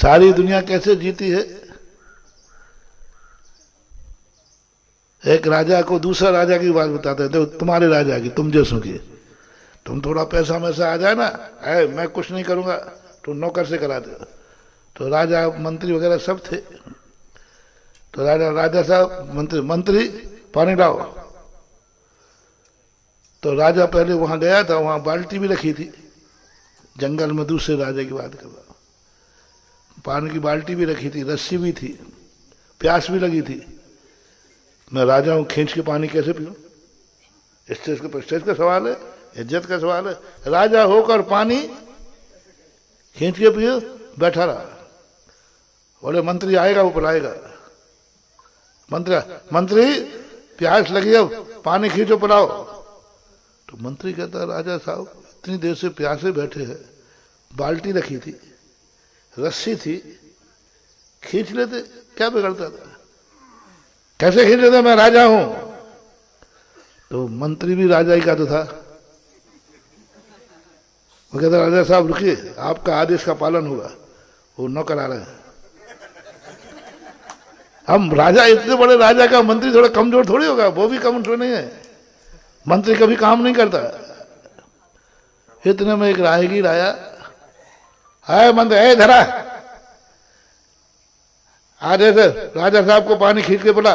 सारी दुनिया कैसे जीती है? एक राजा को दूसरा राजा की बात बताते थे, तुम्हारे राजा की, तुम जैसों की, तुम थोड़ा पैसा में से आ जाए ना, मैं कुछ नहीं करूंगा, तुम नौकर से करा दो। तो राजा मंत्री वगैरह सब थे। तो राजा साहब, मंत्री पानी लाओ। तो राजा पहले वहां गया था, वहां बाल्टी भी रखी थी, जंगल में दूसरे राजा की बात कर रहा, पानी की बाल्टी भी रखी थी, रस्सी भी थी, प्यास भी लगी थी। मैं राजा हूं, खींच के पानी कैसे पीऊं? स्टेज का सवाल है, इज्जत का सवाल है। राजा होकर पानी खींच के पियो, बैठा रहा। बोले मंत्री आएगा, वो पिलाएगा। मंत्री प्यास लगी, अब पानी खींचो पिलाओ। तो मंत्री कहता, राजा साहब इतनी देर से प्यासे बैठे हैं, बाल्टी रखी थी, रस्सी थी, खींच लेते, क्या बिगड़ता था? कैसे खींच लेते? मैं राजा हूं। तो मंत्री भी राजा ही का तो था। वो कहता, राजा साहब रुकिए, आपका आदेश का पालन होगा। वो नौकर आ रहे हैं। हम राजा, इतने बड़े राजा का मंत्री थोड़ा कमजोर थोड़ी होगा, वो भी कमजोर नहीं है। मंत्री कभी काम नहीं करता। इतने में एक राहगीर आया, है मंत्री, धरा आज राजा साहब को पानी खींच के पिला।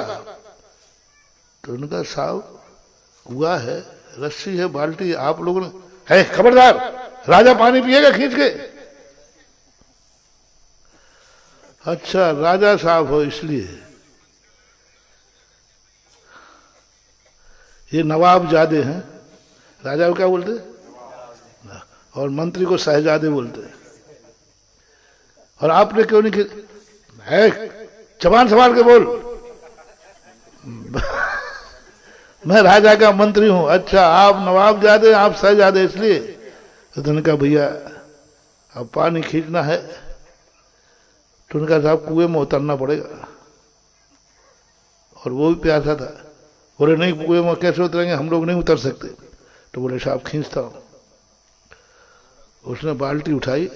तो उनका साहब कुआ है, रस्सी है, बाल्टी, आप लोगों ने, है खबरदार, राजा पानी पिएगा खींच के। अच्छा राजा साहब हो इसलिए। ये नवाबजादे हैं, राजा को क्या बोलते? और मंत्री को शहजादे बोलते। और आपने क्यों नहीं है? जबान संभाल के बोल। मैं राजा का मंत्री हूं। अच्छा आप नवाबजादे, आप शहजादे इसलिए। तो उन्होंने कहा भैया अब पानी खींचना है। तो उनका साहब कुएं में उतरना पड़ेगा, और वो भी प्यासा था। बोले नहीं, कुएं में कैसे उतरेंगे, हम लोग नहीं उतर सकते। तो बोले साहब खींचता हूं। उसने बाल्टी उठाई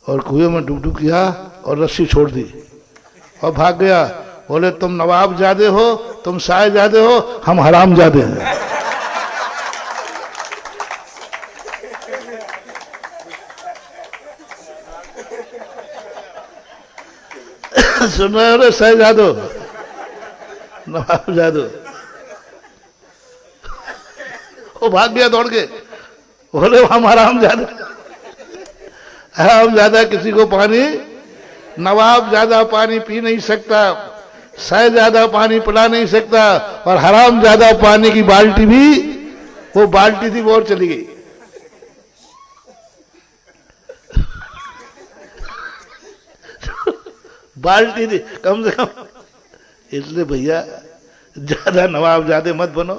और कुएं में डुबडुब किया और रस्सी छोड़ दी और भाग गया। बोले तुम नवाबजादे हो, तुम शाहजादे हो, हम हरामजादे हैं। सुन रहे हो शहजादो, नवाबजादो। वो भाग गया दौड़ के। बोले हम हरामजादे, हम ज्यादा किसी को पानी, नवाब ज्यादा पानी पी नहीं सकता, शहजादा पानी पिला नहीं सकता, और हराम ज्यादा पानी की बाल्टी भी, वो बाल्टी थी वो और चली गई। बाल्टी थी कम से कम। इसलिए भैया ज्यादा नवाब ज्यादा मत बनो।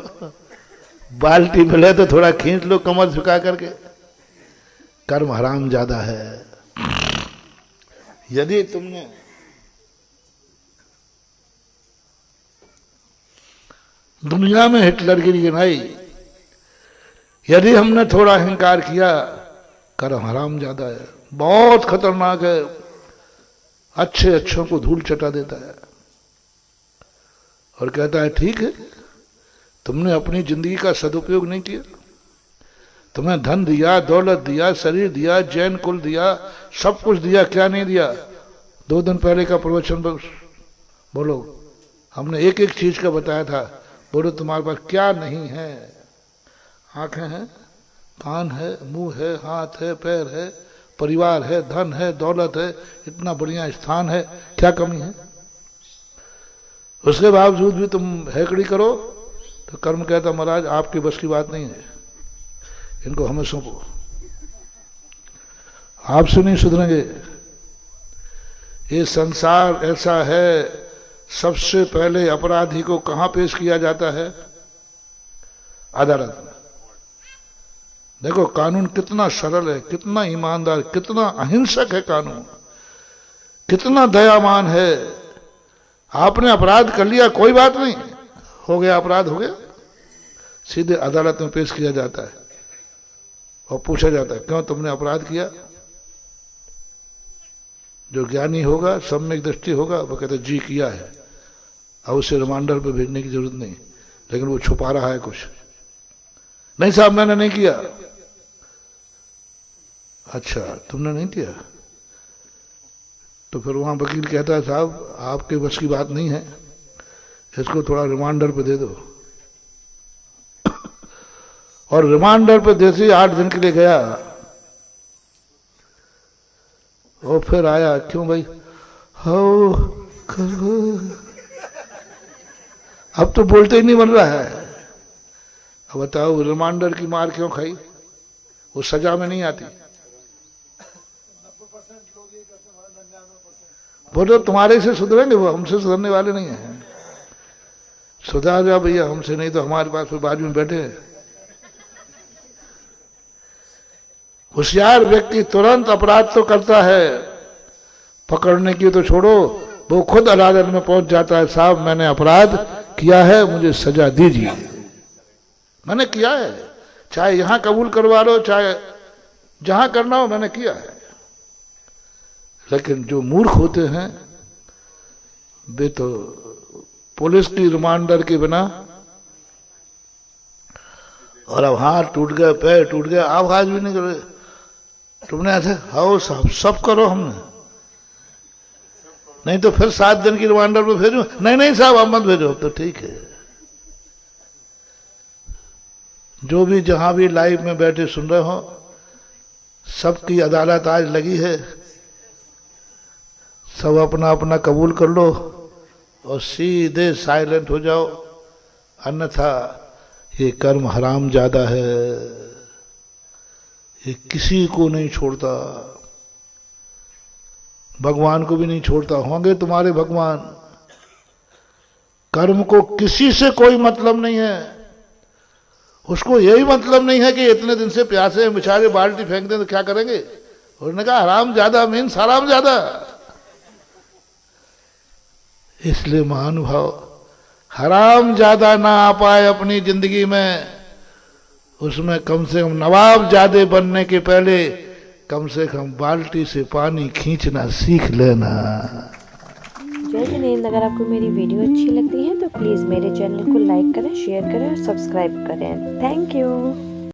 बाल्टी मिले तो थोड़ा खींच लो कमर झुका करके। कर्म हराम ज्यादा है। यदि तुमने दुनिया में हिटलरगिरी गिनाई, यदि हमने थोड़ा अहंकार किया, कर्म हराम ज्यादा है, बहुत खतरनाक है, अच्छे अच्छों को धूल चटा देता है। और कहता है ठीक है, तुमने अपनी जिंदगी का सदुपयोग नहीं किया, तुम्हें धन दिया, दौलत दिया, शरीर दिया, जैन कुल दिया, सब कुछ दिया, क्या नहीं दिया? 2 दिन पहले का प्रवचन बोलो, हमने एक एक चीज का बताया था। बोलो तुम्हारे पास क्या नहीं है? आंखें हैं, कान है, मुंह है, हाथ है, पैर है, परिवार है, धन है, दौलत है, इतना बढ़िया स्थान है, क्या कमी है? उसके बावजूद भी तुम हैकड़ी करो। तो कर्म कहता महाराज आपकी बस की बात नहीं है, इनको हमें सौंपो, आपसे नहीं सुधरेंगे। ये संसार ऐसा है, सबसे पहले अपराधी को कहां पेश किया जाता है? अदालत में। देखो कानून कितना सरल है, कितना ईमानदार, कितना अहिंसक है कानून, कितना दयावान है। आपने अपराध कर लिया, कोई बात नहीं, हो गया अपराध, हो गया, सीधे अदालत में पेश किया जाता है और पूछा जाता है क्यों तुमने अपराध किया? जो ज्ञानी होगा, सम्यक दृष्टि होगा, वो कहते जी किया है, अब उसे रिमांडर पे भेजने की जरूरत नहीं। लेकिन वो छुपा रहा है कुछ, नहीं साहब मैंने नहीं किया। अच्छा तुमने नहीं किया, तो फिर वहां वकील कहता है साहब आपके बस की बात नहीं है, इसको थोड़ा रिमांडर पे दे दो। और रिमांडर पे जैसे ही 8 दिन के लिए गया, वो फिर आया, क्यों भाई, हो अब तो बोलते ही नहीं बन रहा है। अब बताओ रिमांडर की मार क्यों खाई, वो सजा में नहीं आती। बोलो तुम्हारे से सुधरेंगे, वो हमसे सुधरने वाले नहीं है। सुधार जा भैया हमसे, नहीं तो हमारे पास फिर बाजू में बैठे। होशियार व्यक्ति तुरंत अपराध तो करता है, पकड़ने की तो छोड़ो, वो खुद अदालत में पहुंच जाता है, साहब मैंने अपराध किया है, मुझे सजा दीजिए, मैंने किया है, चाहे यहां कबूल करवा लो, चाहे जहां करना हो, मैंने किया है। लेकिन जो मूर्ख होते हैं वे तो पुलिस की रिमांडर के बिना, और अब हाथ टूट गए, पैर टूट गए, आवाज भी नहीं कर रहे, तुमने ऐसे हाओ साहब सब करो, हमने नहीं तो फिर 7 दिन की रिमांडर पे भेजो, नहीं नहीं साहब आप मत भेजो, तो ठीक है। जो भी जहां भी लाइव में बैठे सुन रहे हो, सबकी अदालत आज लगी है, सब अपना अपना कबूल कर लो और सीधे साइलेंट हो जाओ, अन्यथा ये कर्म हराम ज्यादा है, ये किसी को नहीं छोड़ता, भगवान को भी नहीं छोड़ता। होंगे तुम्हारे भगवान, कर्म को किसी से कोई मतलब नहीं है, उसको यही मतलब नहीं है कि इतने दिन से प्यासे हैं बेचारे, बाल्टी फेंक दें तो क्या करेंगे। उन्होंने कहा हराम ज्यादा मीन्स हराम ज्यादा। इसलिए महानुभाव हराम ज्यादा ना आ पाए अपनी जिंदगी में, उसमें कम से कम नवाब ज्यादा बनने के पहले कम से कम बाल्टी से पानी खींचना सीख लेना। जय जिनेंद्र, अगर आपको मेरी वीडियो अच्छी लगती है तो प्लीज़ मेरे चैनल को लाइक करें, शेयर करें और सब्सक्राइब करें। Thank you.